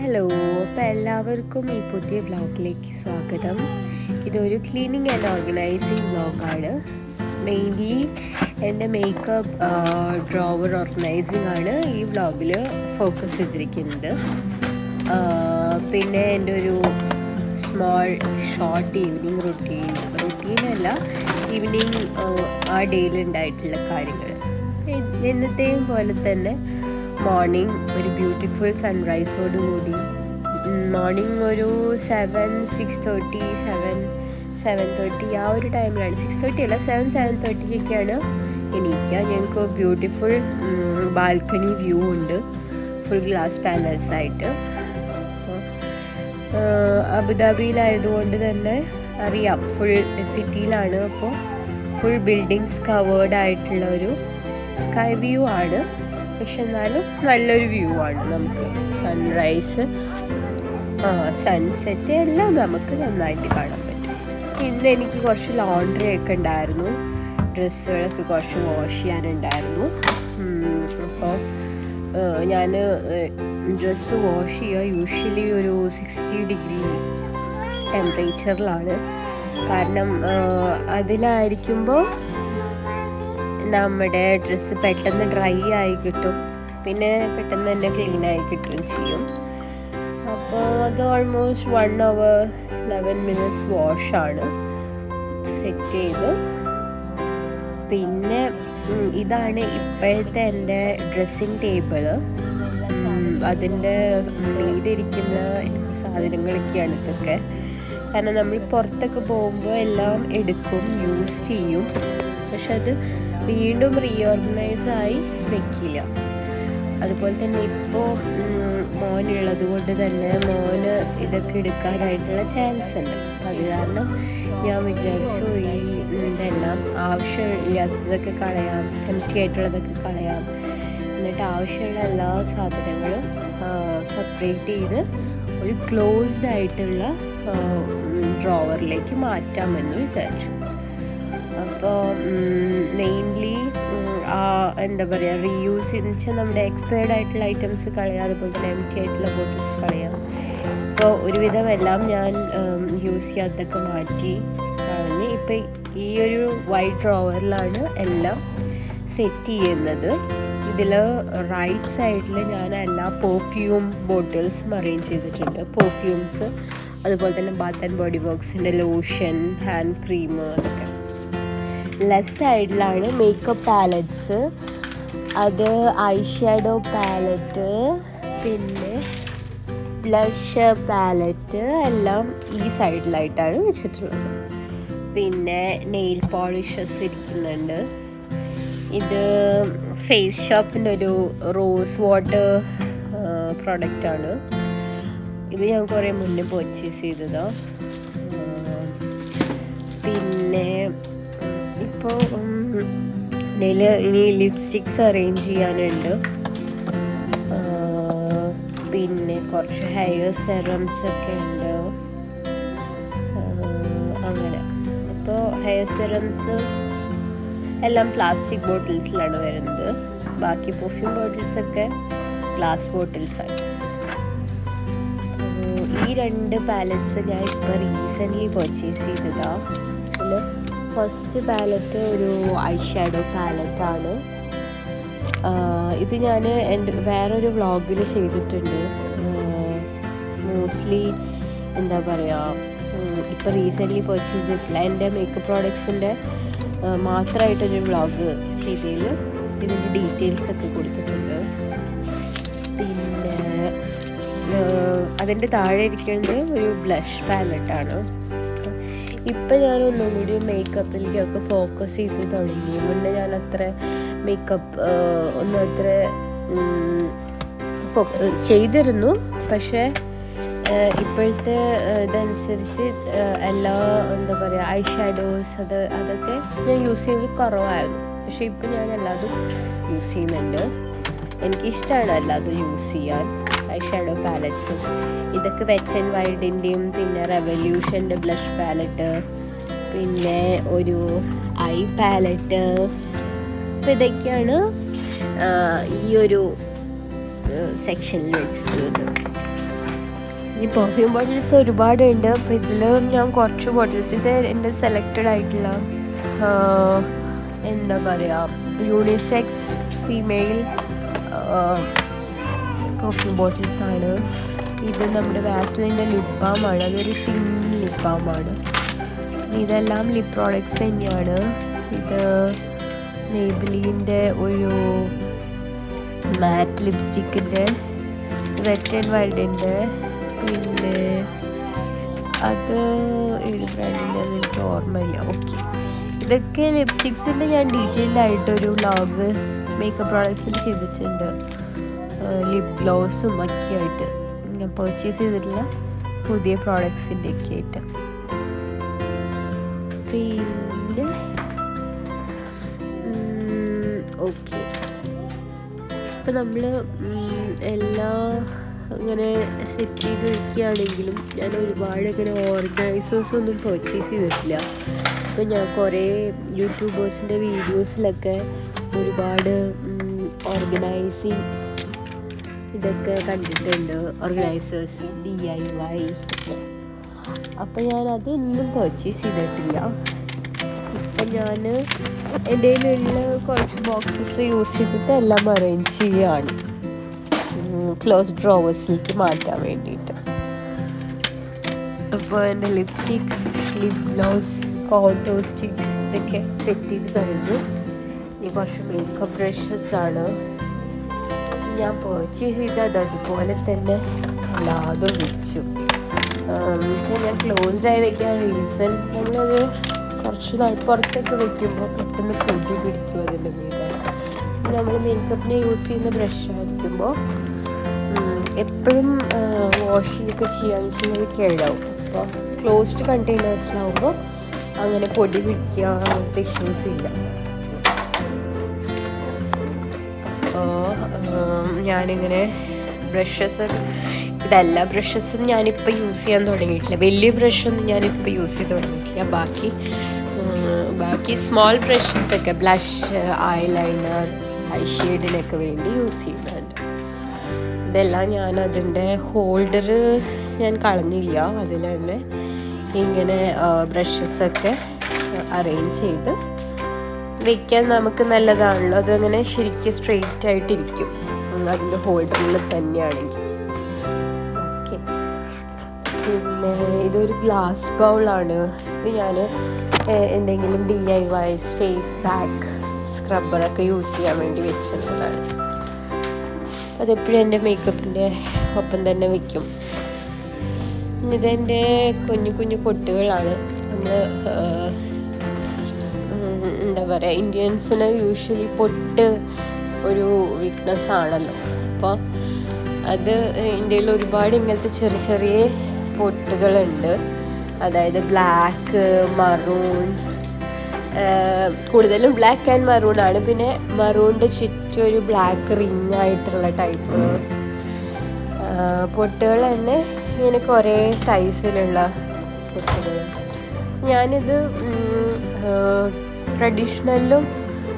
Hello, അപ്പോൾ എല്ലാവർക്കും ഈ പുതിയ വ്ലോഗിലേക്ക് സ്വാഗതം. ഇതൊരു ക്ലീനിങ് ആൻഡ് ഓർഗനൈസിങ് വ്ലോഗാണ്. മെയിൻലി എൻ്റെ മേക്കപ്പ് ഡ്രോവർ ഓർഗനൈസിങ് ആണ് ഈ വ്ലോഗിൽ ഫോക്കസ് ചെയ്തിരിക്കുന്നത്. പിന്നെ എൻ്റെ ഒരു സ്മോൾ ഷോർട്ട് ഈവനിങ് റുട്ടീനല്ല, ഈവനിങ് ആ ഡേയിൽ ഉണ്ടായിട്ടുള്ള കാര്യങ്ങൾ. എന്നത്തെയും പോലെ തന്നെ മോർണിംഗ് ഒരു ബ്യൂട്ടിഫുൾ സൺറൈസോടുകൂടി, മോർണിംഗ് ഒരു 7:30 ആ ഒരു ടൈമിലാണ്. 6:30 അല്ല, 7:30 എണീക്കുക. ഞങ്ങൾക്ക് ബ്യൂട്ടിഫുൾ ബാൽക്കണി വ്യൂ ഉണ്ട്, ഫുൾ ഗ്ലാസ് പാനൽസ് ആയിട്ട്. അബുദാബിയിലായതുകൊണ്ട് തന്നെ അറിയാം, ഫുൾ സിറ്റിയിലാണ്. അപ്പോൾ ഫുൾ ബിൽഡിങ്സ് കവേർഡ് ആയിട്ടുള്ള ഒരു സ്കൈ വ്യൂ ആണ്. പക്ഷെ എന്നാലും നല്ലൊരു വ്യൂ ആണ്. നമുക്ക് സൺറൈസ്, സൺസെറ്റ് എല്ലാം നമുക്ക് നന്നായിട്ട് കാണാൻ പറ്റും. ഇന്ന് എനിക്ക് കുറച്ച് ലോണ്ടറി ഒക്കെ ഉണ്ടായിരുന്നു, ഡ്രസ്സുകളൊക്കെ കുറച്ച് വാഷ് ചെയ്യാനുണ്ടായിരുന്നു. അപ്പോൾ ഞാൻ ഡ്രസ്സ് വാഷ് ചെയ്യുക യൂഷ്വലി ഒരു 60 ഡിഗ്രി ടെമ്പറേച്ചറിലാണ്. കാരണം അതിലായിരിക്കുമ്പോൾ നമ്മുടെ ഡ്രസ്സ് പെട്ടെന്ന് ഡ്രൈ ആയി കിട്ടും, പിന്നെ പെട്ടെന്ന് തന്നെ ക്ലീൻ ആയി കിട്ടുകയും ചെയ്യും. അപ്പോൾ അത് ഓൾമോസ്റ്റ് 1 hour 11 minutes വാഷാണ് സെറ്റ് ചെയ്ത്. പിന്നെ ഇതാണ് ഇപ്പോഴത്തെ എൻ്റെ ഡ്രസ്സിങ് ടേബിള്. അതിൻ്റെ മീതിരിക്കുന്ന സാധനങ്ങളൊക്കെയാണ് ഇതൊക്കെ. കാരണം നമ്മൾ പുറത്തൊക്കെ പോകുമ്പോൾ എല്ലാം എടുക്കും, യൂസ് ചെയ്യും, പക്ഷെ അത് വീണ്ടും റീഓർഗനൈസായി വെക്കില്ല. അതുപോലെ തന്നെ ഇപ്പോൾ മോനുള്ളത് കൊണ്ട് തന്നെ മോന് ഇതൊക്കെ എടുക്കാനായിട്ടുള്ള ചാൻസ് ഉണ്ട്. അത് കാരണം ഞാൻ വിചാരിച്ചു ഇതെല്ലാം ആവശ്യമില്ലാത്തതൊക്കെ കളയാം, എംപ്റ്റി ആയിട്ടുള്ളതൊക്കെ കളയാം, എന്നിട്ട് ആവശ്യമുള്ള എല്ലാ സാധനങ്ങളും സെപ്പറേറ്റ് ചെയ്ത് ഒരു ക്ലോസ്ഡ് ആയിട്ടുള്ള ഡ്രോവറിലേക്ക് മാറ്റാമെന്ന് വിചാരിച്ചു. അപ്പോൾ മെയിൻലി എന്താ പറയുക, റീയൂസ് വെച്ചാൽ നമ്മുടെ എക്സ്പയർഡ് ആയിട്ടുള്ള ഐറ്റംസ് കളയാം, അതുപോലെ തന്നെ എംപ്റ്റി ആയിട്ടുള്ള ബോട്ടിൽസ് കളയാം. അപ്പോൾ ഒരുവിധം എല്ലാം ഞാൻ യൂസ് ചെയ്യാത്തതൊക്കെ മാറ്റി കളഞ്ഞ് ഇപ്പം ഈ ഒരു വൈറ്റ് ഡ്രോവറിലാണ് എല്ലാം സെറ്റ് ചെയ്യുന്നത്. ഇതിൽ റൈറ്റ് സൈഡിൽ ഞാൻ എല്ലാ പെർഫ്യൂം ബോട്ടിൽസും അറേഞ്ച് ചെയ്തിട്ടുണ്ട്. പെർഫ്യൂംസ്, അതുപോലെ തന്നെ ബാത്ത് ആൻഡ് ബോഡി വർക്ക്സിൻ്റെ ലോഷൻ, ഹാൻഡ് ക്രീം, അതൊക്കെ. ലെഫ്റ്റ് സൈഡിലാണ് മേക്കപ്പ് പാലറ്റ്സ്, അത് ഐ ഷാഡോ പാലറ്റ്, പിന്നെ ബ്ലഷ് പാലറ്റ് എല്ലാം ഈ സൈഡിലായിട്ടാണ് വെച്ചിട്ടുള്ളത്. പിന്നെ നെയിൽ പോളിഷസ് ഇരിക്കുന്നുണ്ട്. ഇത് ഫേസ് ഷോപ്പിൻ്റെ ഒരു റോസ് വാട്ടർ പ്രൊഡക്റ്റാണ്. ഇത് ഞാൻ കുറേ മുന്നേ പർച്ചേസ് ചെയ്തതാണ്. പിന്നെ ഇപ്പോൾ ഇനി ലിപ്സ്റ്റിക്സ് അറേഞ്ച് ചെയ്യാനുണ്ട്. പിന്നെ കുറച്ച് ഹെയർ സെറംസ് ഒക്കെ ഉണ്ട്. അങ്ങനെ ഇപ്പോൾ ഹെയർ സെറംസ് എല്ലാം പ്ലാസ്റ്റിക് ബോട്ടിൽസിലാണ് വരുന്നത്. ബാക്കി പെർഫ്യൂം ബോട്ടിൽസൊക്കെ ഗ്ലാസ് ബോട്ടിൽസാണ്. ഈ 2 പാലറ്റ്സ് ഞാൻ ഇപ്പോൾ റീസെൻ്റ്ലി പർച്ചേസ് ചെയ്തതാണ്. അതിൽ ഫസ്റ്റ് പാലറ്റ് ഒരു ഐ ഷാഡോ പാലറ്റാണ്. ഇത് ഞാൻ എൻ്റെ വേറൊരു വ്ളോഗിൽ ചെയ്തിട്ടുണ്ട്. മോസ്റ്റ്ലി എന്താ പറയുക, ഇപ്പോൾ റീസെൻ്റ്ലി പർച്ചേസ് ചെയ്തിട്ടില്ല, എൻ്റെ മേക്കപ്പ് പ്രോഡക്ട്സിൻ്റെ മാത്രമായിട്ടൊരു വ്ളോഗ് ചെയ്തതിൽ ഇതിൻ്റെ ഡീറ്റെയിൽസൊക്കെ കൊടുത്തിട്ടുണ്ട്. പിന്നെ അതിൻ്റെ താഴെ ഇരിക്കുന്നത് ഒരു ബ്ലഷ് പാലറ്റാണ്. ഇപ്പം ഞാൻ ഒന്നും കൂടി മേക്കപ്പിലേക്കൊക്കെ ഫോക്കസ് ചെയ്ത് തുടങ്ങി. മുന്നേ ഞാൻ അത്ര മേക്കപ്പ് ഒന്നും അത്ര ചെയ്തിരുന്നു, പക്ഷേ ഇപ്പോഴത്തെ ഇതനുസരിച്ച് എല്ലാ എന്താ പറയുക ഐ ഷാഡോസ് അതൊക്കെ ഞാൻ യൂസ് ചെയ്യുന്നത് കുറവായിരുന്നു. പക്ഷേ ഇപ്പം ഞാൻ എല്ലാതും യൂസ് ചെയ്യുന്നുണ്ട്. എനിക്കിഷ്ടമാണ് എല്ലാതും യൂസ് ചെയ്യാൻ, ഐ ഷാഡോ പാലറ്റ്സും. ഇതൊക്കെ വെറ്റ് ആൻഡ് വൈൽഡിൻ്റെയും പിന്നെ റെവല്യൂഷൻ്റെ ബ്ലഷ് പാലറ്റ്, പിന്നെ ഒരു ഐ പാലറ്റ്. അപ്പോൾ ഇതൊക്കെയാണ് ഈ ഒരു സെക്ഷനിൽ വെച്ചിട്ടുള്ളത്. ഈ പെർഫ്യൂം ബോട്ടിൽസ് ഒരുപാടുണ്ട്. അപ്പോൾ ഇതിൽ ഞാൻ കുറച്ച് ബോട്ടിൽസ്, ഇത് എൻ്റെ സെലക്റ്റഡ് ആയിട്ടുള്ള എന്താ പറയുക യൂണിസെക്സ് ഫീമെയിൽ പെർഫ്യൂം ബോട്ടിൽസാണ്. ഇത് നമ്മുടെ വാസലിൻ്റെ ലിപ് ബാമാണ്, അതൊരു തിൻ ലിപ് ബാമാണ്. ഇതെല്ലാം ലിപ് പ്രോഡക്ട്സ് തന്നെയാണ്. ഇത് മെയ്ബിലിൻ്റെ ഒരു മാറ്റ് ലിപ്സ്റ്റിക്കിൻ്റെ, വെറ്റ് ആൻഡ് വൈൽഡിൻ്റെ, പിന്നെ അത് ഏത് ബ്രാൻഡിൻ്റെ എനിക്ക് ഓർമ്മയില്ല. ഓക്കെ, ഇതൊക്കെ ലിപ്സ്റ്റിക്സിൻ്റെ ഞാൻ ഡീറ്റെയിൽഡ് ആയിട്ടൊരു വ്ളോഗ് മേക്കപ്പ് പ്രോഡക്ട്സിൽ ചെയ്തിട്ടുണ്ട്. ലിപ് ഗ്ലോസും ഒക്കെ ആയിട്ട് ഞാൻ പർച്ചേസ് ചെയ്തിട്ടുള്ള പുതിയ പ്രോഡക്ട്സിൻ്റെ ഒക്കെ ആയിട്ട്. പിന്നെ ഓക്കെ, ഇപ്പം നമ്മൾ എല്ലാ അങ്ങനെ സെറ്റ് ചെയ്ത് വയ്ക്കുകയാണെങ്കിലും ഞാൻ ഒരുപാട് ഇങ്ങനെ ഓർഗനൈസേഴ്സ് ഒന്നും പർച്ചേസ് ചെയ്തിട്ടില്ല. ഇപ്പം ഞാൻ കുറേ യൂട്യൂബേഴ്സിൻ്റെ വീഡിയോസിലൊക്കെ ഒരുപാട് ഓർഗനൈസിങ് ഇതൊക്കെ കണ്ടിട്ടുണ്ട്, ഓർഗനൈസേഴ്സ് DIY. അപ്പം ഞാനതൊന്നും പർച്ചേസ് ചെയ്തിട്ടില്ല. ഇപ്പം ഞാൻ എൻ്റെ കയ്യിലുള്ള കുറച്ച് ബോക്സസ് യൂസ് ചെയ്തിട്ട് എല്ലാം അറേഞ്ച് ചെയ്യുകയാണ് ക്ലോസ് ഡ്രോവേഴ്സിലേക്ക് മാറ്റാൻ വേണ്ടിയിട്ട്. അപ്പോൾ എൻ്റെ lipstick, lip gloss, contour sticks ഇതൊക്കെ സെറ്റ് ചെയ്ത് കഴിഞ്ഞു. ഇനി കുറച്ച് മേക്കപ്പ് ബ്രഷസ് ആണ് ഞാൻ പർച്ചേസ് ചെയ്തത്. അതുപോലെ തന്നെ എല്ലാതും വെച്ചു. എന്നുവെച്ചാൽ ഞാൻ ക്ലോസ്ഡ് ആയി വെക്കാൻ റീസൺ, നമ്മളത് കുറച്ച് നാൾ പുറത്തൊക്കെ വെക്കുമ്പോൾ പെട്ടെന്ന് പൊടി പിടിക്കും അതിൻ്റെ മീതെ. നമ്മൾ മേക്കപ്പിനെ യൂസ് ചെയ്യുന്ന ബ്രഷ് ആയിരിക്കുമ്പോൾ എപ്പോഴും വാഷിങ്ങൊക്കെ ചെയ്യാന്ന് വെച്ചാൽ കേടാവും. അപ്പോൾ ക്ലോസ്ഡ് കണ്ടെയ്നേഴ്സിലാവുമ്പോൾ അങ്ങനെ പൊടി പിടിക്കുക അങ്ങനത്തെ ഇഷ്യൂസ് ഇല്ല. അപ്പോൾ ഞാനിങ്ങനെ ബ്രഷസ്, ഇതെല്ലാ ബ്രഷസും ഞാനിപ്പോൾ യൂസ് ചെയ്യാൻ തുടങ്ങിയിട്ടില്ല. വലിയ ബ്രഷൊന്നും ഞാനിപ്പോൾ യൂസ് ചെയ്ത് തുടങ്ങിയിട്ടില്ല. ബാക്കി സ്മോൾ ബ്രഷസൊക്കെ ബ്ലഷ്, ഐലൈനർ, ഐ ഷെയ്ഡിനൊക്കെ വേണ്ടി യൂസ് ചെയ്യുന്നുണ്ട്. ഇതെല്ലാം ഞാൻ അതിൻ്റെ ഹോൾഡർ ഞാൻ കളഞ്ഞില്ല, അതിൽ തന്നെ ഇങ്ങനെ ബ്രഷസൊക്കെ അറേഞ്ച് ചെയ്ത് വെക്കാൻ നമുക്ക് നല്ലതാണല്ലോ. അതങ്ങനെ ശരിക്കും സ്ട്രെയിറ്റ് ആയിട്ടിരിക്കും അതിൻ്റെ ഹോൾഡറിൽ തന്നെയാണെങ്കിൽ. ഓക്കെ, പിന്നെ ഇതൊരു ഗ്ലാസ് ബൗളാണ്. ഇത് ഞാൻ എന്തെങ്കിലും DIY ഫേസ് പാക്ക്, സ്ക്രബ്ബറൊക്കെ യൂസ് ചെയ്യാൻ വേണ്ടി വെച്ചിട്ടുള്ളതാണ്. അതെപ്പോഴും എൻ്റെ മേക്കപ്പിൻ്റെ ഒപ്പം തന്നെ വയ്ക്കും. ഇതെൻ്റെ കുഞ്ഞു കുഞ്ഞു പൊട്ടുകളാണ്. നമ്മൾ എന്താ പറയുക, ഇന്ത്യൻസിന് യൂഷ്വലി പൊട്ട് ഒരു വീക്ക്നെസ് ആണല്ലോ. അപ്പോൾ അത് ഇന്ത്യയിൽ ഒരുപാട് ഇങ്ങനത്തെ ചെറിയ ചെറിയ പൊട്ടുകളുണ്ട്. അതായത് ബ്ലാക്ക്, മറൂൺ, കൂടുതലും ബ്ലാക്ക് ആൻഡ് മറൂൺ ആണ്. പിന്നെ മറൂണിൻ്റെ ചുറ്റും ഒരു ബ്ലാക്ക് റിങ് ആയിട്ടുള്ള ടൈപ്പ് പൊട്ടുകൾ തന്നെ ഇങ്ങനെ കുറേ സൈസിലുള്ള പൊട്ടുകൾ. ഞാനിത് ട്രഡീഷണലിലും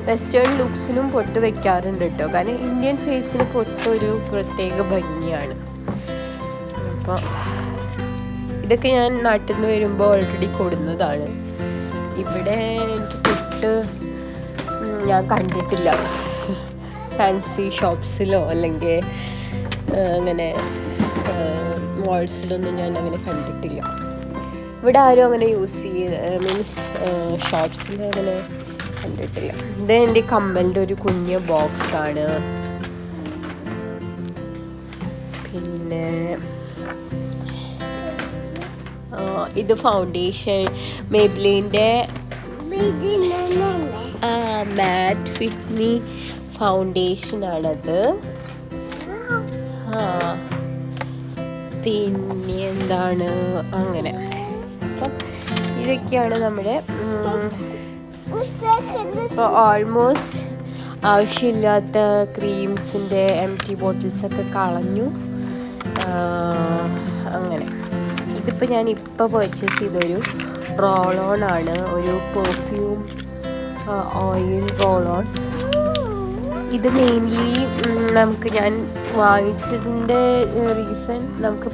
വെസ്റ്റേൺ ലുക്സിനും പൊട്ട് വെക്കാറുണ്ട് കേട്ടോ. കാരണം ഇന്ത്യൻ ഫേസിന് പൊട്ട് ഒരു പ്രത്യേക ഭംഗിയാണ്. അപ്പോൾ ഇതൊക്കെ ഞാൻ നാട്ടിൽ നിന്ന് വരുമ്പോൾ ഓൾറെഡി കൊടുന്നതാണ്. ഇവിടെ എനിക്ക് പൊട്ട് ഞാൻ കണ്ടിട്ടില്ല ഫാൻസി ഷോപ്സിലോ അല്ലെങ്കിൽ അങ്ങനെ മോൾസിലൊന്നും ഞാൻ അങ്ങനെ കണ്ടിട്ടില്ല. ഇവിടെ ആരും അങ്ങനെ യൂസ് മീൻസ് ഷോപ്സിൽ അങ്ങനെ കണ്ടിട്ടില്ല. ഇത് എൻ്റെ കമ്മലിൻ്റെ ഒരു കുഞ്ഞ് ബോക്സാണ്. പിന്നെ ഇത് ഫൗണ്ടേഷൻ, മെയ്ബിലിൻ്റെ മാറ്റ് ഫിറ്റ് മീ ഫൗണ്ടേഷനാണത്. പിന്നെ എന്താണ് അങ്ങനെ. അപ്പം ഇതൊക്കെയാണ് നമ്മുടെ ഇപ്പോൾ ഓൾമോസ്റ്റ് ആവശ്യമില്ലാത്ത ക്രീംസിൻ്റെ എംറ്റി ബോട്ടിൽസൊക്കെ കളഞ്ഞു. അങ്ങനെ ഇതിപ്പോൾ ഞാൻ ഇപ്പോൾ പർച്ചേസ് ചെയ്തൊരു റോൾ ഓൺ ആണ്, ഒരു പെർഫ്യൂം ഓയിൽ റോൾ ഓൺ. ഇത് മെയിൻലി നമുക്ക് ഞാൻ വാങ്ങിച്ചതിൻ്റെ റീസൺ നമുക്ക്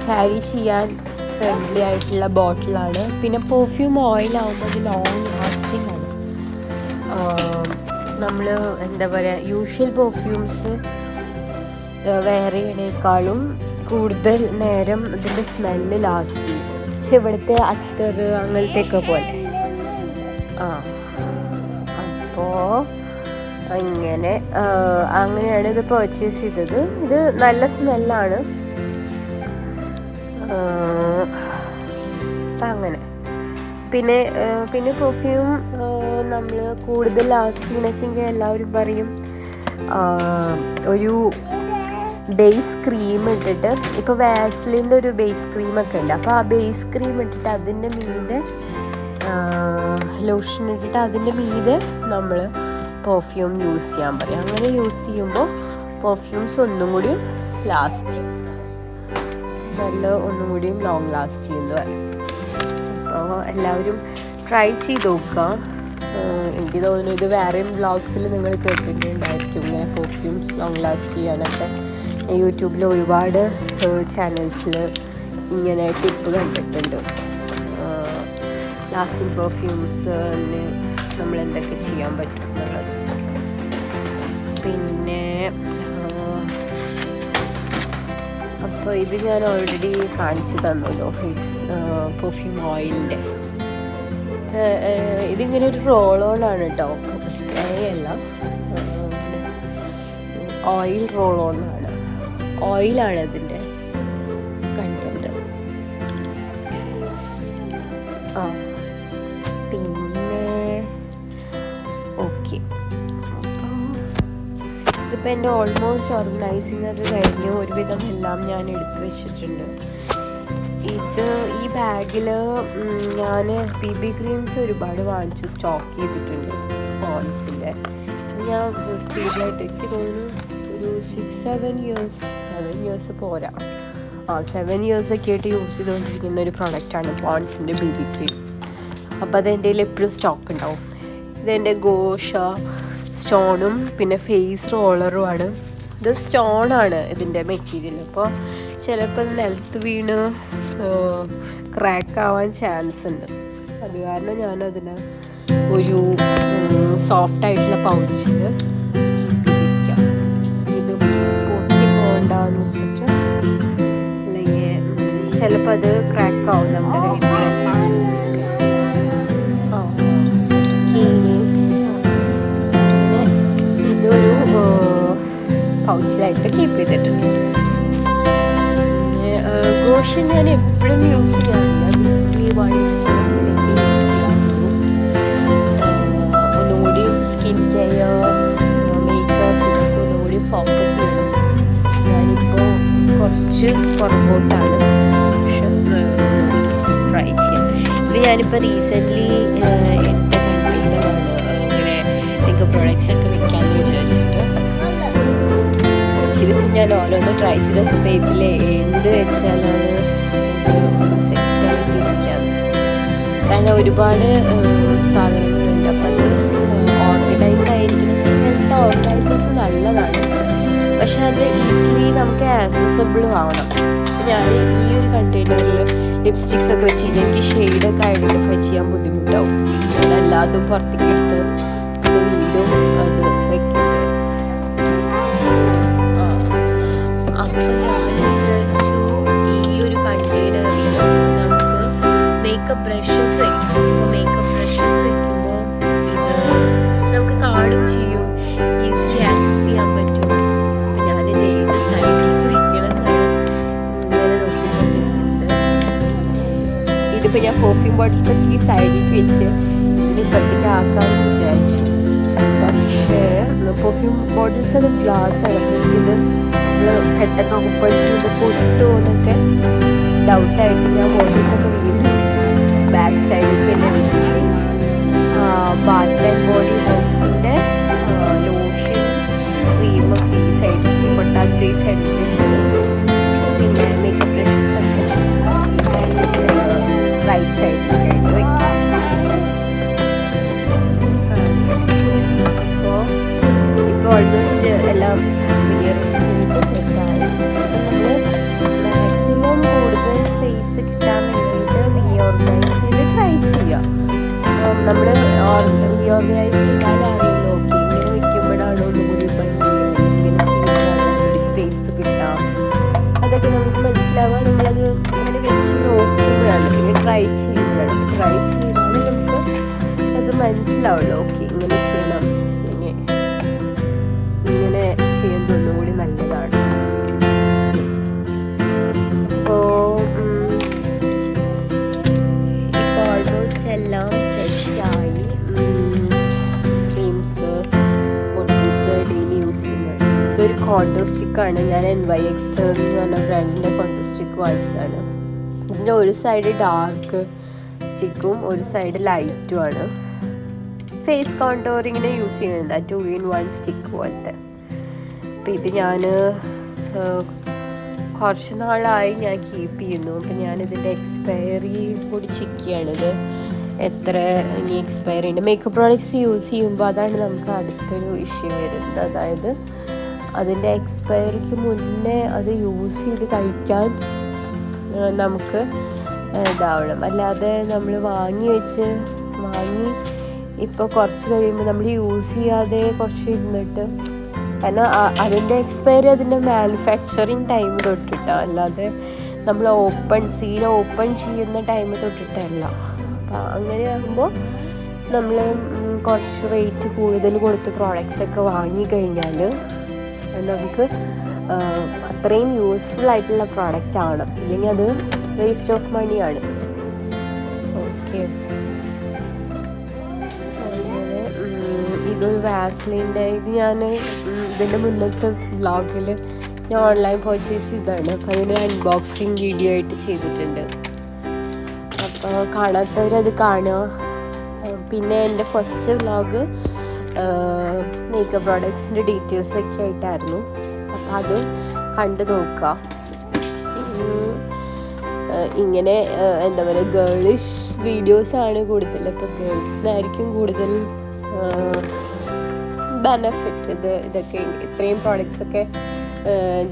ക്യാരി ചെയ്യാൻ ഫ്രണ്ട്ലി ആയിട്ടുള്ള ബോട്ടിലാണ്. പിന്നെ പെർഫ്യൂം ഓയിലാവുമ്പോൾ അത് ലോങ് ലാസ്റ്റിംഗ് ആണ്. നമ്മൾ എന്താ പറയുക, യൂഷ്വൽ പെർഫ്യൂംസ് വേറെയേക്കാളും കൂടുതൽ നേരം ഇതിൻ്റെ സ്മെല്ല് ലാസ്റ്റ് ചെയ്യും. പക്ഷെ ഇവിടുത്തെ അത്തർ അങ്ങനത്തെയൊക്കെ പോലെ. അപ്പോൾ അങ്ങനെയാണ് ഇത് പർച്ചേസ് ചെയ്തത്. ഇത് നല്ല സ്മെല്ലാണ്. അങ്ങനെ പിന്നെ പെർഫ്യൂം നമ്മൾ കൂടുതൽ ലാസ്റ്റ് ചെയ്യണമെങ്കിൽ എല്ലാവരും പറയും ഒരു ബേസ് ക്രീം ഇട്ടിട്ട്, ഇപ്പോൾ വാസ്ലിൻ്റെ ഒരു ബേസ് ക്രീമൊക്കെ ഉണ്ട്. അപ്പോൾ ആ ബേസ് ക്രീം ഇട്ടിട്ട് അതിൻ്റെ മീതെ ലോഷൻ ഇട്ടിട്ട് അതിൻ്റെ മീതെ നമ്മൾ പെർഫ്യൂം യൂസ് ചെയ്യാൻ പറയും. അങ്ങനെ യൂസ് ചെയ്യുമ്പോൾ പെർഫ്യൂംസ് ഒന്നും കൂടിയും ലാസ്റ്റ് ചെയ്യും, സ്മെല്ല് ഒന്നും കൂടിയും ലോങ് ലാസ്റ്റ് ചെയ്യുമെന്ന് പറയും. അപ്പോൾ എല്ലാവരും ട്രൈ ചെയ്ത് നോക്കാം. എനിക്ക് തോന്നുന്നു ഇത് വേറെയും വ്ളോഗ്സിൽ നിങ്ങൾ കേട്ടിട്ടുണ്ടായിരിക്കും, ഇങ്ങനെ പെർഫ്യൂംസ് ലോങ് ലാസ്റ്റ് ചെയ്യാനൊക്കെ. യൂട്യൂബിൽ ഒരുപാട് ചാനൽസിൽ ഇങ്ങനെ ടിപ്പ് കണ്ടിട്ടുണ്ട്. ലാസ്റ്റിംഗ് പെർഫ്യൂംസ് നമ്മൾ എന്തൊക്കെ ചെയ്യാൻ പറ്റും എന്നുള്ളത്. പിന്നെ അപ്പോൾ ഇത് ഞാൻ ഓൾറെഡി കാണിച്ചു തന്നല്ലോ, ഫേസ് പെർഫ്യൂം ഓയിലിൻ്റെ. ഇതിങ്ങനെ ഒരു റോൾ ഓൺ ആണ് കേട്ടോ, സ്പ്രേ അല്ല, ഓയിൽ റോൾ ഓൺ ആണ്. ഓയിലാണ് ഇതിൻ്റെ കണ്ടന്റ്. പിന്നെ ഓക്കെ, ഇതിപ്പോൾ എൻ്റെ ഓൾമോസ്റ്റ് ഓർഗനൈസിങ് അത് കഴിഞ്ഞ് ഒരുവിധം എല്ലാം ഞാൻ എടുത്തു വെച്ചിട്ടുണ്ട്. ഈ ബാഗിൽ ഞാൻ BB ക്രീംസ് ഒരുപാട് വാങ്ങിച്ച് സ്റ്റോക്ക് ചെയ്തിട്ടുണ്ട് പോൺസിൻ്റെ. ഞാൻ സ്പീഡിലായിട്ട് എനിക്ക് തോന്നുന്നു ഒരു 7 ഇയേഴ്സ് പോരാ, 7 ഇയേഴ്സൊക്കെ ആയിട്ട് യൂസ് ചെയ്തുകൊണ്ടിരിക്കുന്ന ഒരു പ്രൊഡക്റ്റാണ് പോൺസിൻ്റെ BB ക്രീം. അപ്പോൾ അതെൻ്റെ കയ്യിൽ എപ്പോഴും സ്റ്റോക്ക് ഉണ്ടാവും. ഇതെൻ്റെ ഗോഷ സ്റ്റോണും പിന്നെ ഫേസ് റോളറുമാണ്. ഇത് സ്റ്റോണാണ് ഇതിൻ്റെ മെറ്റീരിയൽ. അപ്പോൾ ചിലപ്പോൾ നിലത്ത് വീണ് ക്രാക്ക് ആവാൻ ചാൻസ് ഉണ്ട്. അത് കാരണം ഞാനതിന് ഒരു സോഫ്റ്റായിട്ടുള്ള പൗച്ചിൽ കീപ്പിരിക്കാം. ഇത് പൊട്ടി പോകണ്ടെന്ന് വെച്ചിട്ട്, അല്ലെങ്കിൽ ചിലപ്പോൾ അത് ക്രാക്ക് ആവും നമ്മുടെ കയ്യിൽ. ഇതൊരു പൗച്ചിലായിട്ട് കീപ്പ് ചെയ്തിട്ടുണ്ട്. ഗോഷൻ ഞാൻ എപ്പോഴും യൂസ് ചെയ്യാറില്ല, വീക്ക്ലി വൺസ് യൂസ് ചെയ്യാറുള്ളൂ. ഒന്നുകൂടി സ്കിൻ കെയർ, മേക്കപ്പ് ഇതൊക്കെ ഒന്നുകൂടി ഫോക്കസ് ചെയ്യണം. ഞാനിപ്പോൾ കുറച്ച് പുറകോട്ടാണ്, പക്ഷെ ട്രൈ ചെയ്യാം. ഇത് ഞാനിപ്പോൾ റീസെൻ്റ്ലി എടുത്ത കണ്ടെയ്നറാണ്, ഇങ്ങനെ എനിക്ക് പ്രൊഡക്ട്സ് ഒക്കെ വെക്കാമെന്ന് വിചാരിച്ചിട്ട്. ഇതിപ്പോൾ ഞാൻ ഓരോന്ന് ട്രൈ ചെയ്ത് നോക്കുമ്പോൾ ഇതിൽ എന്ത് വെച്ചാലാണ് സെറ്റായിട്ട് ഇരിക്കാം. കാരണം ഒരുപാട് സാധനങ്ങളുണ്ട്. അപ്പം അത് ഓർഗനൈസ് ആയിരിക്കണം. ഇങ്ങനത്തെ ഓർഗനൈസേഴ്സ് നല്ലതാണ്, പക്ഷെ അത് ഈസിലി നമുക്ക് ആക്സസിബിളും ആവണം. ഞാൻ ഈ ഒരു കണ്ടെയ്നറിൽ ലിപ്സ്റ്റിക്സ് ഒക്കെ വെച്ച് എനിക്ക് ഷെയ്ഡൊക്കെ ഐഡൻറ്റിഫൈ ചെയ്യാൻ ബുദ്ധിമുട്ടാവും. എല്ലാതും പുറത്തേക്ക് എടുത്ത് വീണ്ടും അത് വയ്ക്കുന്നത്. അപ്പോൾ ഞാൻ വിചാരിച്ചു ഈ ഒരു കണ്ടെയ്നറിൽ നമുക്ക് മേക്കപ്പ് ബ്രഷസ് വയ്ക്കും. ഇപ്പോൾ മേക്കപ്പ് ബ്രഷസ് വയ്ക്കുമ്പോൾ ഇത് നമുക്ക് കാണും ചെയ്യും, ഈസിലി ആക്സസ് ചെയ്യാൻ പറ്റും. അപ്പം ഞാനിത് ഏത് സൈഡിലേക്ക് വയ്ക്കണം എന്നാണ് ഇങ്ങനെ നോക്കിക്കൊണ്ടിരിക്കുന്നത്. ഇതിപ്പോൾ ഞാൻ പെർഫ്യൂം ബോട്ടിൽസൊക്കെ ഈ സൈഡിലേക്ക് വെച്ച് ഇതിനിപ്പുറത്തേക്ക് ആക്കാമെന്ന് വിചാരിച്ചു. പക്ഷേ പെർഫ്യൂം ബോട്ടിൽസൊക്കെ ഗ്ലാസ്സാണ്. ഇത് പെട്ടെന്ന് ഓപ്പണിച്ചിട്ട് പൊട്ടുമോ എന്നൊക്കെ ഡൗട്ടായിട്ട് ഞാൻ ബോട്ടിൽസൊക്കെ വീണ്ടും ബാക്ക് സൈഡിൽ തന്നെ വെച്ച് ബാത്ത് ആൻഡ് ബോഡി വർക്സിൻ്റെ ലോഷൻ ക്രീമൊക്കെ ഈ സൈഡിലേക്ക് പൊട്ടാത്ത ഈ സൈഡിൽ വെച്ചിട്ട്, പിന്നെ മേക്കപ്പ് ബ്രഷസൊക്കെ ഈ സൈഡിലേക്ക് റൈറ്റ് സൈഡിലേക്ക് ആയിട്ട് വയ്ക്കാം. അപ്പോൾ ഓൾമോസ്റ്റ് എല്ലാം ക്ലിയർ ചെയ്ത് സെറ്റായി. നമ്മൾ റീഓർഗനൈസ് ചെയ്താലും അറിയുള്ളൂ. ഓക്കെ, ഇങ്ങനെ വെക്കുമ്പോഴാണ് ഒന്നുകൂടി ഭംഗി, ഇങ്ങനെ ചെയ്യുമ്പോഴാണ് ഒന്നുകൂടി സ്പേസ് കിട്ടാം, അതൊക്കെ നമുക്ക് മനസ്സിലാവുക. നമ്മളത് അങ്ങനെ വെച്ച് നോക്കുമ്പോഴാണ്, പിന്നെ ട്രൈ ചെയ്താൽ നമുക്ക് അത് മനസ്സിലാവുള്ളൂ. ഓക്കെ, ഇങ്ങനെ ചെയ്യണം, ഇങ്ങനെ ചെയ്യുന്നത് ഒന്നുകൂടി നല്ലതാണ്. അപ്പോൾ ഇപ്പോൾ ഓൾമോസ്റ്റ് എല്ലാം സെറ്റായി. ക്രീംസ്, ബോട്ടിൽസ് ഡെയിലി യൂസ് ചെയ്യുന്നത്. ഇതൊരു കോണ്ടോ സ്റ്റിക്കാണ്. ഞാൻ NYX എന്ന് പറഞ്ഞ ബ്രാൻഡിൻ്റെ കോണ്ടോ സ്റ്റിക്ക് വാങ്ങിച്ചതാണ്. ഇതിൻ്റെ ഒരു സൈഡ് ഡാർക്ക് സ്റ്റിക്കും ഒരു സൈഡ് ലൈറ്റുമാണ്. ഫേസ് കോണ്ടോറിങ്ങിന് യൂസ് ചെയ്യുന്നത് 2-in-1 സ്റ്റിക്ക് പോലത്തെ. അപ്പം ഇത് ഞാൻ കുറച്ച് നാളായി ഞാൻ കീപ്പ് ചെയ്യുന്നു. അപ്പം ഞാനിതിൻ്റെ എക്സ്പയറി കൂടി ചെക്ക് ചെയ്യണത്, എത്ര ഇനി എക്സ്പയറി ഉണ്ട്. മേക്കപ്പ് പ്രോഡക്റ്റ്സ് യൂസ് ചെയ്യുമ്പോൾ അതാണ് നമുക്ക് അടുത്തൊരു ഇഷ്യൂ വരുന്നത്. അതായത് അതിൻ്റെ എക്സ്പയറിക്ക് മുന്നേ അത് യൂസ് ചെയ്ത് കഴിക്കാൻ നമുക്ക് ഇതാവണം. അല്ലാതെ നമ്മൾ വാങ്ങി ഇപ്പോൾ കുറച്ച് കഴിയുമ്പോൾ നമ്മൾ യൂസ് ചെയ്യാതെ കുറച്ച് ഇരുന്നിട്ട്, കാരണം അതിൻ്റെ എക്സ്പയറി അതിൻ്റെ മാനുഫാക്ചറിങ് ടൈം തൊട്ടിട്ടാണ്, അല്ലാതെ നമ്മൾ സീൽ ഓപ്പൺ ചെയ്യുന്ന ടൈം തൊട്ടിട്ടല്ല. അപ്പം അങ്ങനെയാകുമ്പോൾ നമ്മൾ കുറച്ച് റേറ്റ് കൂടുതൽ കൊടുത്ത് പ്രോഡക്റ്റ്സൊക്കെ വാങ്ങിക്കഴിഞ്ഞാൽ നമുക്ക് അത്രയും യൂസ്ഫുൾ ആയിട്ടുള്ള പ്രോഡക്റ്റാണ്, ഇല്ലെങ്കിൽ അത് വേസ്റ്റ് ഓഫ് മണിയാണ്. ഓക്കെ, ഇതൊരു വാസ്ലിൻ്റെ, ഇത് ഞാൻ ഇതിൻ്റെ മുന്നത്തെ വ്ളോഗിൽ ഞാൻ ഓൺലൈൻ പർച്ചേസ് ചെയ്തതാണ്. അപ്പോൾ അതിന് അൺബോക്സിങ് വീഡിയോ ആയിട്ട് ചെയ്തിട്ടുണ്ട്. അപ്പോൾ കാണാത്തവരത് കാണുക. പിന്നെ എൻ്റെ ഫസ്റ്റ് വ്ളോഗ് മേക്കപ്പ് പ്രോഡക്ട്സിൻ്റെ ഡീറ്റെയിൽസൊക്കെ ആയിട്ടായിരുന്നു. അപ്പോൾ അത് കണ്ടു നോക്കുക. ഇങ്ങനെ എന്താ പറയുക, ഗേളിഷ് വീഡിയോസാണ് കൂടുതൽ. അപ്പോൾ ഗേൾസിനായിരിക്കും കൂടുതൽ ബെനഫിറ്റ്. ഇതൊക്കെ ഇത്രയും പ്രോഡക്റ്റ്സൊക്കെ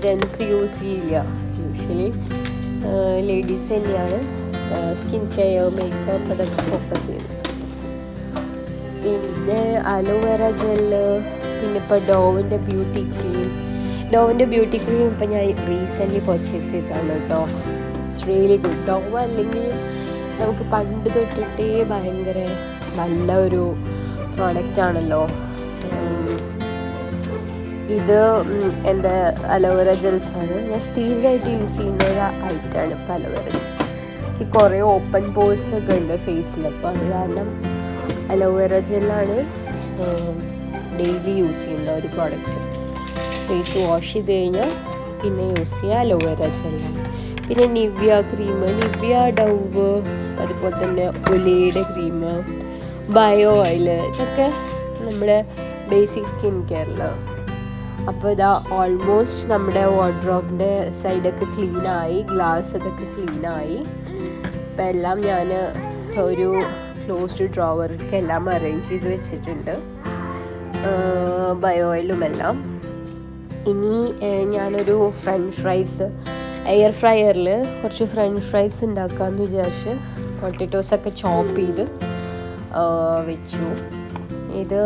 ജെൻസ് യൂസ് ചെയ്യില്ല. യൂഷ്വലി ലേഡീസ് തന്നെയാണ് സ്കിൻ കെയർ, മേക്കപ്പ് അതൊക്കെ ഫോക്കസ് ചെയ്യുന്നത്. പിന്നെ അലോവേറ ജെല്ല്, പിന്നെ ഇപ്പോൾ ഡോവിൻ്റെ ബ്യൂട്ടി ക്രീം ഇപ്പം ഞാൻ റീസെൻ്റ്ലി പർച്ചേസ് ചെയ്തതാണ് കേട്ടോ. It's really good. ഡോവ് അല്ലെങ്കിൽ നമുക്ക് പണ്ട് തൊട്ടിട്ടേ ഭയങ്കര നല്ല ഒരു പ്രോഡക്റ്റാണല്ലോ. ഇത് എൻ്റെ അലോവേറ ജെൽസാണ്. ഞാൻ സ്ഥിരമായിട്ട് യൂസ് ചെയ്യുന്ന ഒരു ഐറ്റമാണ് ഇപ്പോൾ അലോവേറ ജെൽ. എനിക്ക് കുറേ ഓപ്പൺ പോഴ്സ് ഒക്കെ ഉണ്ട് ഫേസിൽ, അപ്പോൾ അത് കാരണം അലോവേറ ജെല്ലാണ് ഡെയിലി യൂസ് ചെയ്യുന്ന ഒരു പ്രോഡക്റ്റ്. ഫേസ് വാഷ് ചെയ്ത് കഴിഞ്ഞാൽ പിന്നെ യൂസ് ചെയ്യുക അലോവേറ ജെല്ലാണ്. പിന്നെ നിവ്യ ക്രീം, നിവ്യ ഡവ്, അതുപോലെ തന്നെ ഒലേയുടെ ക്രീം, ബയോ ഓയിൽ, ഇതൊക്കെ നമ്മുടെ ബേസിക് സ്കിൻ കെയറിൽ. അപ്പോൾ ഇതാ ഓൾമോസ്റ്റ് നമ്മുടെ വാർഡ്രോബിൻ്റെ സൈഡൊക്കെ ക്ലീനായി, ഗ്ലാസ് അതൊക്കെ ക്ലീനായി. അപ്പോൾ എല്ലാം ഞാൻ ഒരു ക്ലോസ്ഡ് ഡ്രോവർക്ക് എല്ലാം അറേഞ്ച് ചെയ്ത് വെച്ചിട്ടുണ്ട്, ബയോ ഓയിലുമെല്ലാം. ഇനി ഞാനൊരു ഫ്രഞ്ച് ഫ്രൈസ് എയർ ഫ്രയറിൽ കുറച്ച് ഫ്രഞ്ച് ഫ്രൈസ് ഉണ്ടാക്കാമെന്ന് വിചാരിച്ച് പൊട്ടറ്റോസൊക്കെ ചോപ്പ് ചെയ്ത് വെച്ചു. ഇത്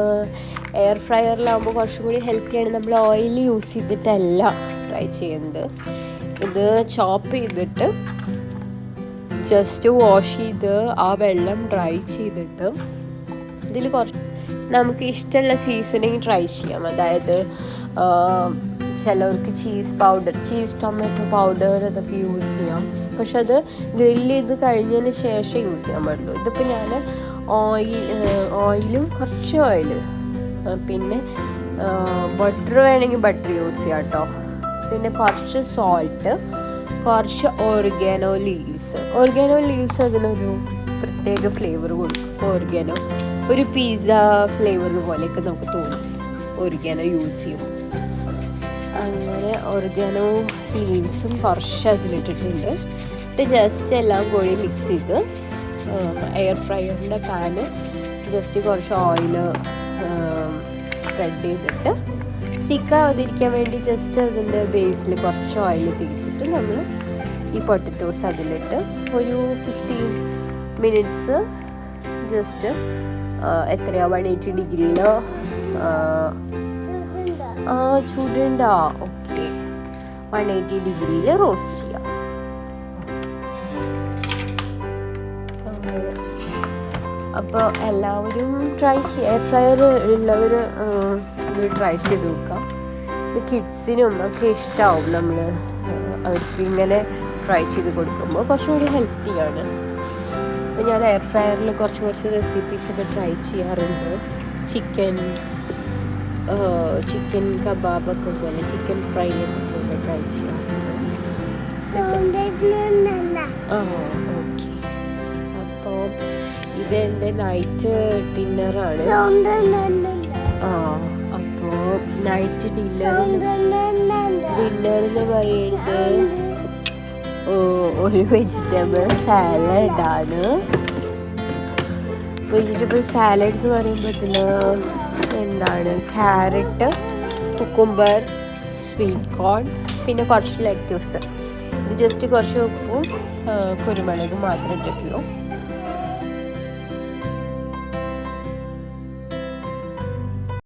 എയർ ഫ്രയറിലാകുമ്പോൾ കുറച്ചും കൂടി ഹെൽത്തിയാണ്. നമ്മൾ ഓയിൽ യൂസ് ചെയ്തിട്ടല്ല ഫ്രൈ ചെയ്യുന്നത്. ഇത് ചോപ്പ് ചെയ്തിട്ട് ജസ്റ്റ് വാഷ് ചെയ്ത് ആ വെള്ളം ഡ്രൈ ചെയ്തിട്ട് ഇതിൽ കുറച്ച് നമുക്ക് ഇഷ്ടമുള്ള സീസണിങ് ട്രൈ ചെയ്യാം. അതായത് ചിലവർക്ക് ചീസ് ടൊമാറ്റോ പൗഡർ അതൊക്കെ യൂസ് ചെയ്യാം. പക്ഷെ അത് ഗ്രില്ല് ചെയ്ത് കഴിഞ്ഞതിന് ശേഷം യൂസ് ചെയ്യാൻ പാടുള്ളൂ. ഇതിപ്പോൾ ഞാൻ ഓയിലും കുറച്ച് ഓയിൽ, പിന്നെ ബട്ടർ വേണമെങ്കിൽ ബട്ടർ യൂസ് ചെയ്യാം കേട്ടോ. പിന്നെ കുറച്ച് സോൾട്ട്, കുറച്ച് ഓർഗാനോ ലീവ്സ് അതിനൊരു പ്രത്യേക ഫ്ലേവർ കൊടുക്കും. ഓർഗാനോ ഒരു പിസ്സ ഫ്ലേവർ പോലെയൊക്കെ നമുക്ക് തോന്നും ഓർഗാനോ യൂസ് ചെയ്യും. അങ്ങനെ ഓർഗാനോ ലീവ്സും കുറച്ച് അതിലിട്ടിട്ടുണ്ട്. ഇത് ജസ്റ്റ് എല്ലാം കൂടി മിക്സ് ചെയ്ത് എയർ ഫ്രയറിൻ്റെ പാന് ജസ്റ്റ് കുറച്ച് ഓയിൽ സ്പ്രെഡ് ചെയ്തിട്ട് സ്റ്റിക്കാവാതിരിക്കാൻ വേണ്ടി ജസ്റ്റ് അതിൻ്റെ ബേസിൽ കുറച്ച് ഓയിൽ തിരിച്ചിട്ട് നമ്മൾ ഈ പൊട്ടറ്റോസ് അതിലിട്ട് ഒരു 15 മിനിറ്റ്സ് ജസ്റ്റ് എത്രയാ 180 ഡിഗ്രിയിൽ ചൂടുണ്ടോ? ഓക്കെ, 180 ഡിഗ്രിയിൽ റോസ്റ്റ് ചെയ്യാം. അപ്പോൾ എല്ലാവരും ട്രൈ ചെയ്യുക. എയർ ഫ്രയർ ഉള്ളവർ ഇത് ട്രൈ ചെയ്ത് നോക്കാം. ഇത് കിഡ്സിനും ഒക്കെ ഇഷ്ടമാവും. നമ്മൾ അവർക്ക് ഇങ്ങനെ ട്രൈ ചെയ്ത് കൊടുക്കുമ്പോൾ കുറച്ചുകൂടി ഹെൽത്തിയാണ്. അപ്പോൾ ഞാൻ എയർ ഫ്രയറിൽ കുറച്ച് റെസിപ്പീസൊക്കെ ട്രൈ ചെയ്യാറുണ്ട്. ചിക്കൻ കബാബൊക്കെ പോലെ, ചിക്കൻ ഫ്രൈ ഒക്കെ പോലെ ട്രൈ ചെയ്യാറുണ്ട്. ഓക്കെ, അപ്പോൾ ഇത് എൻ്റെ നൈറ്റ് ഡിന്നറാണ്. അപ്പോൾ നൈറ്റ് ഡിന്നറിന് പറയുന്നത് ഒരു വെജിറ്റബിൾ സാലഡാണ്. വെജിറ്റബിൾ സാലഡ് എന്ന് പറയുമ്പോഴത്തേന് എന്താണ്, ക്യാരറ്റ്, കുക്കുംബർ, സ്വീറ്റ് കോൺ, പിന്നെ കുറച്ച് ലെറ്റ്യൂസ്. ഇത് ജസ്റ്റ് കുറച്ച് ഉപ്പും കുരുമുളകും മാത്രമേ ഇട്ടിട്ടുള്ളൂ.